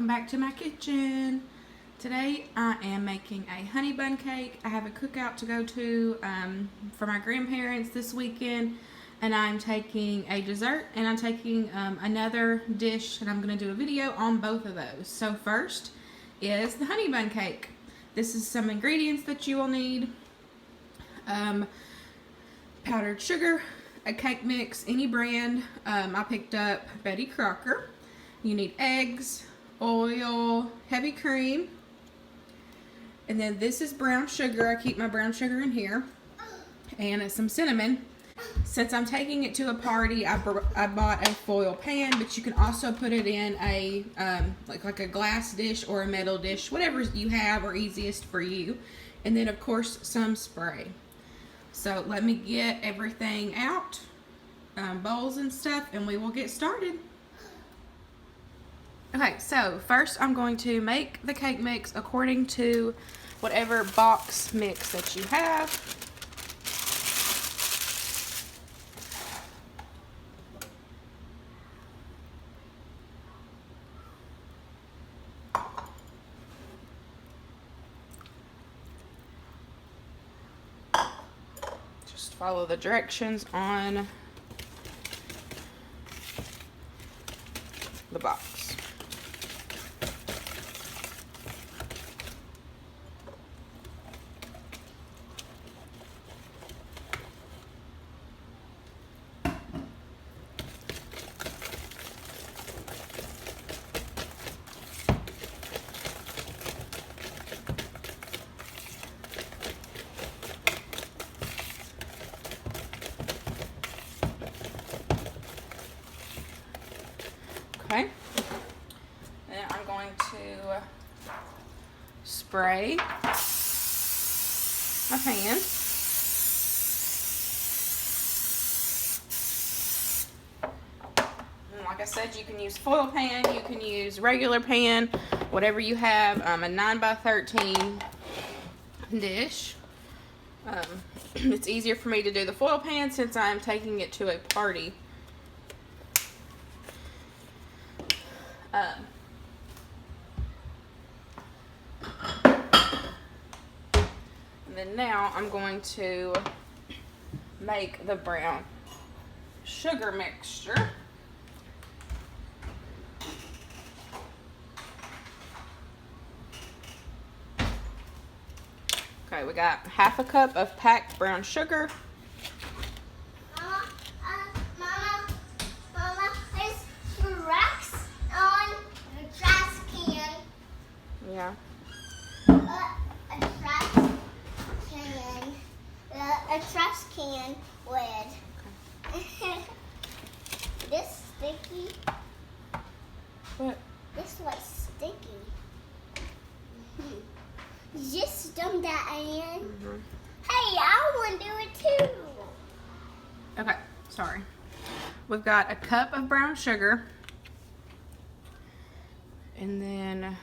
welcome back to my kitchen. Today I am making a honey bun cake. I have a cookout to go to for my grandparents this weekend, and I'm taking a dessert and I'm taking another dish, and I'm going to do a video on both of those. So first is the honey bun cake. This is some ingredients that you will need. Powdered sugar, a cake mix, any brand. I picked up Betty Crocker. You need eggs, oil, heavy cream, and then this is brown sugar. I keep my brown sugar in here, and some cinnamon. Since I'm taking it to a party, I bought a foil pan, but you can also put it in a like a glass dish or a metal dish, whatever you have or easiest for you. And then of course some spray. So let me get everything out, bowls and stuff, and we will get started. Okay, so first I'm going to make the cake mix according to whatever box mix that you have. Just follow the directions on the box. Okay, then I'm going to spray my pan. And like I said, you can use foil pan, you can use regular pan, whatever you have. A 9x13 dish. It's easier for me to do the foil pan since I'm taking it to a party. And then now I'm going to make the brown sugar mixture. Okay, we got half a cup of packed brown sugar. Yeah. A trash can lid. Okay. This sticky. What? This was sticky. Just dump that in. Hey, I want to do it too. Okay, sorry. We've got a cup of brown sugar. And then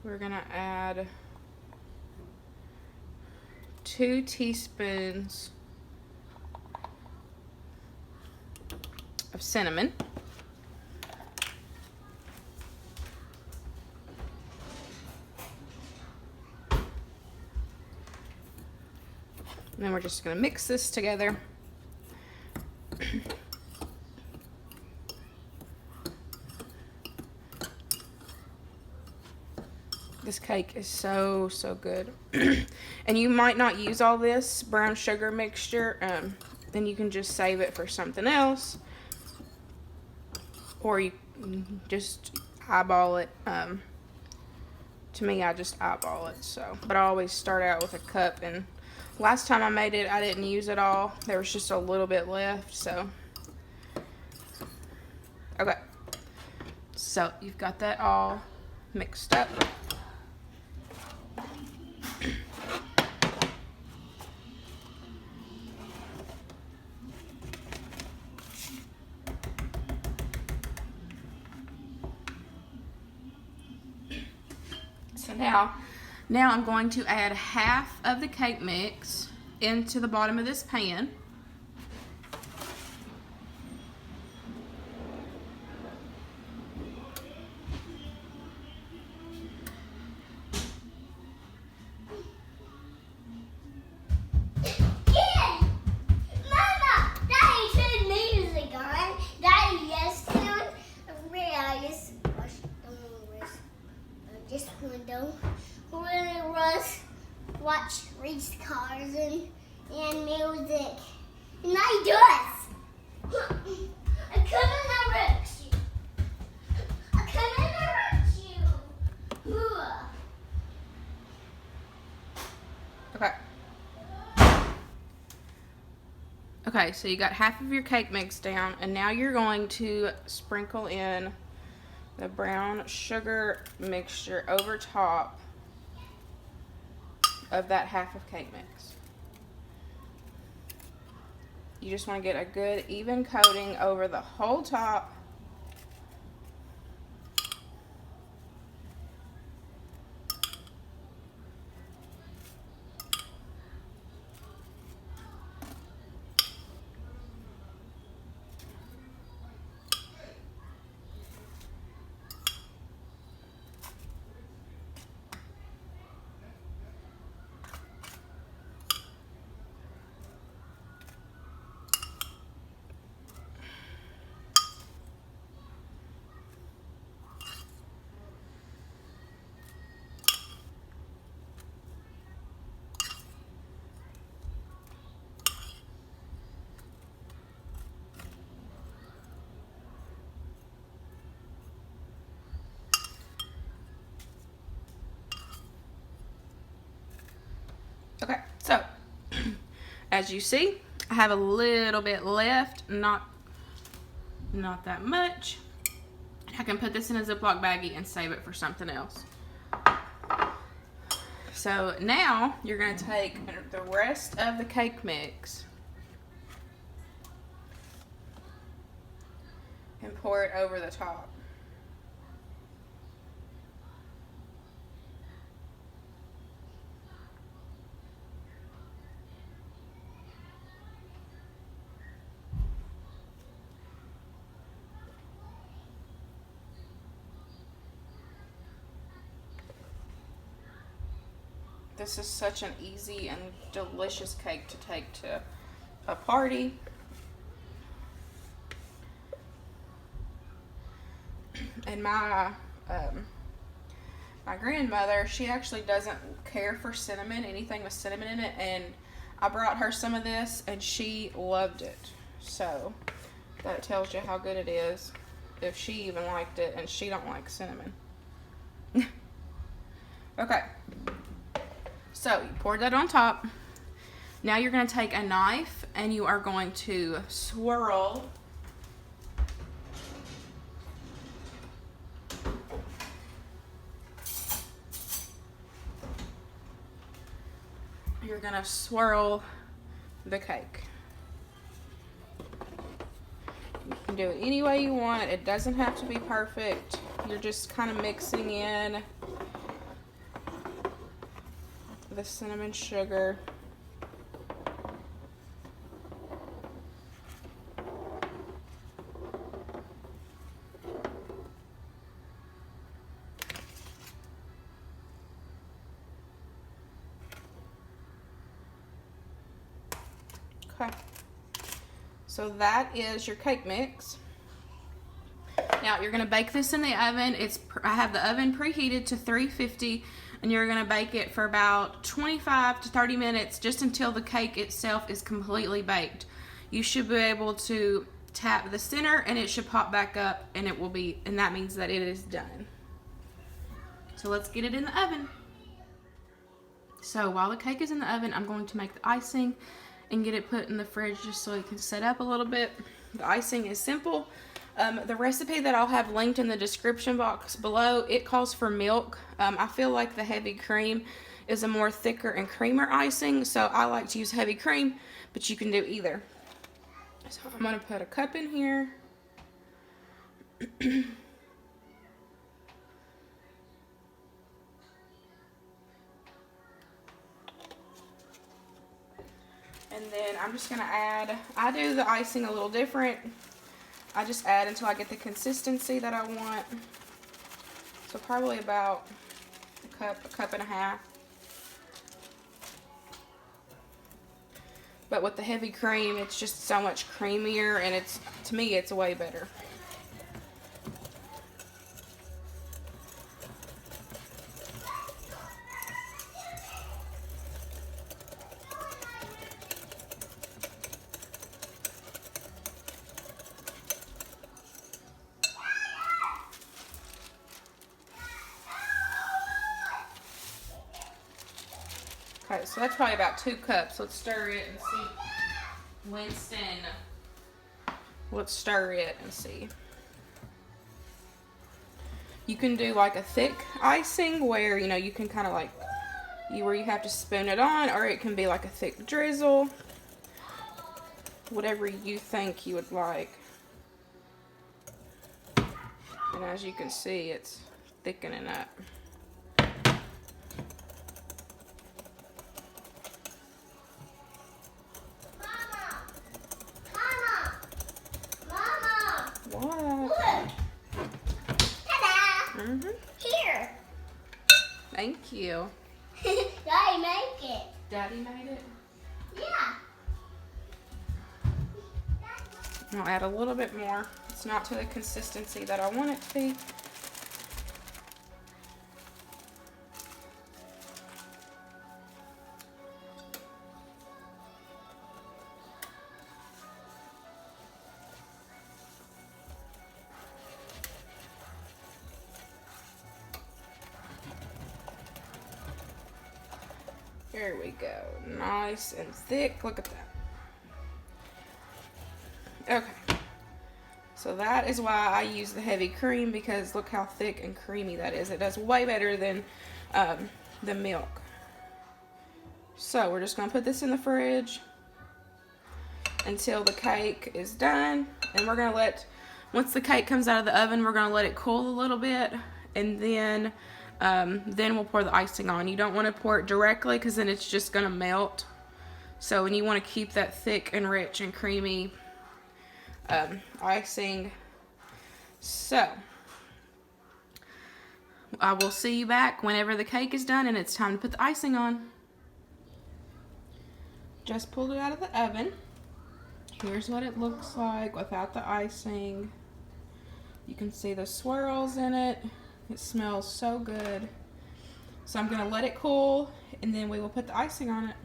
we're gonna add 2 teaspoons of cinnamon. And then we're just gonna mix this together. This cake is so good. And you might not use all this brown sugar mixture, then you can just save it for something else, or you just eyeball it. To me, I just eyeball it. So, but I always start out with a cup, and last time I made it I didn't use it all. There was just a little bit left. So okay, so you've got that all mixed up. So now I'm going to add half of the cake mix into the bottom of this pan. us watch race cars and music. And I do it. I couldn't hurt you. I couldn't hurt you. Okay. Okay, so you got half of your cake mix down, and now you're going to sprinkle in the brown sugar mixture over top of that half of cake mix. You just want to get a good even coating over the whole top. Okay, so as you see, I have a little bit left, not that much. I can put this in a Ziploc baggie and save it for something else. So now you're going to take the rest of the cake mix and pour it over the top. This is such an easy and delicious cake to take to a party. And my grandmother, she actually doesn't care for cinnamon, anything with cinnamon in it, and I brought her some of this and she loved it. So that tells you how good it is if she even liked it, and she don't like cinnamon. Okay. So you poured that on top. Now you're going to take a knife and you are going to swirl the cake. You can do it any way you want. It doesn't have to be perfect. You're just kind of mixing in the cinnamon sugar. Okay. So that is your cake mix. Now you're going to bake this in the oven. I have the oven preheated to 350, and you're going to bake it for about 25 to 30 minutes, just until the cake itself is completely baked. You should be able to tap the center and it should pop back up, and that means that it is done. So let's get it in the oven. So while the cake is in the oven, I'm going to make the icing and get it put in the fridge just so it can set up a little bit. The icing is simple. The recipe that I'll have linked in the description box below, it calls for milk. I feel like the heavy cream is a more thicker and creamer icing, so I like to use heavy cream, but you can do either. So I'm going to put a cup in here. And then I'm just going to add, I do the icing a little different. I just add until I get the consistency that I want. So probably about a cup and a half. But with the heavy cream, it's just so much creamier, and to me, it's way better. Okay, so that's probably about 2 cups. Let's stir it and see. Winston, let's stir it and see. You can do like a thick icing where, you know, you can kind of like, where you have to spoon it on, or it can be like a thick drizzle. Whatever you think you would like. And as you can see, it's thickening up. What? Ta-da! Mm-hmm. Here. Thank you. Daddy make it. Daddy made it? Yeah. I'll add a little bit more. It's not to the consistency that I want it to be. There we go. Nice and thick. Look at that. Okay. So that is why I use the heavy cream, because look how thick and creamy that is. It does way better than the milk. So we're just going to put this in the fridge until the cake is done. And we're going to let, once the cake comes out of the oven, we're going to let it cool a little bit. And then we'll pour the icing on. You don't want to pour it directly because then it's just going to melt. So, and you want to keep that thick and rich and creamy icing. So, I will see you back whenever the cake is done and it's time to put the icing on. Just pulled it out of the oven. Here's what it looks like without the icing. You can see the swirls in it. It smells so good. So I'm going to let it cool and then we will put the icing on it.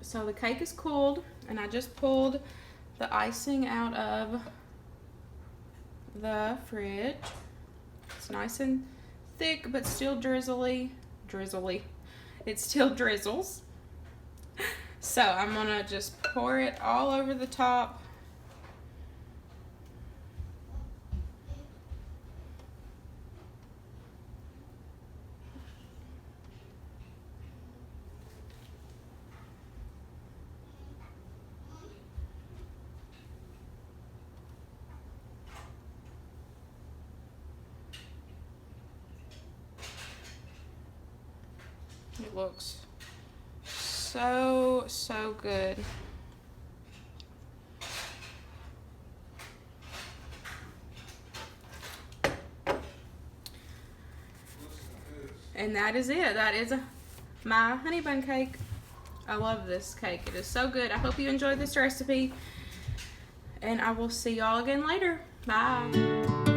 So the cake is cooled and I just pulled the icing out of the fridge. It's nice and thick but still drizzly. It still drizzles. So I'm going to just pour it all over the top. It looks so good. And that is it. That is my honey bun cake. I love this cake. It is so good. I hope you enjoyed this recipe. And I will see y'all again later. Bye.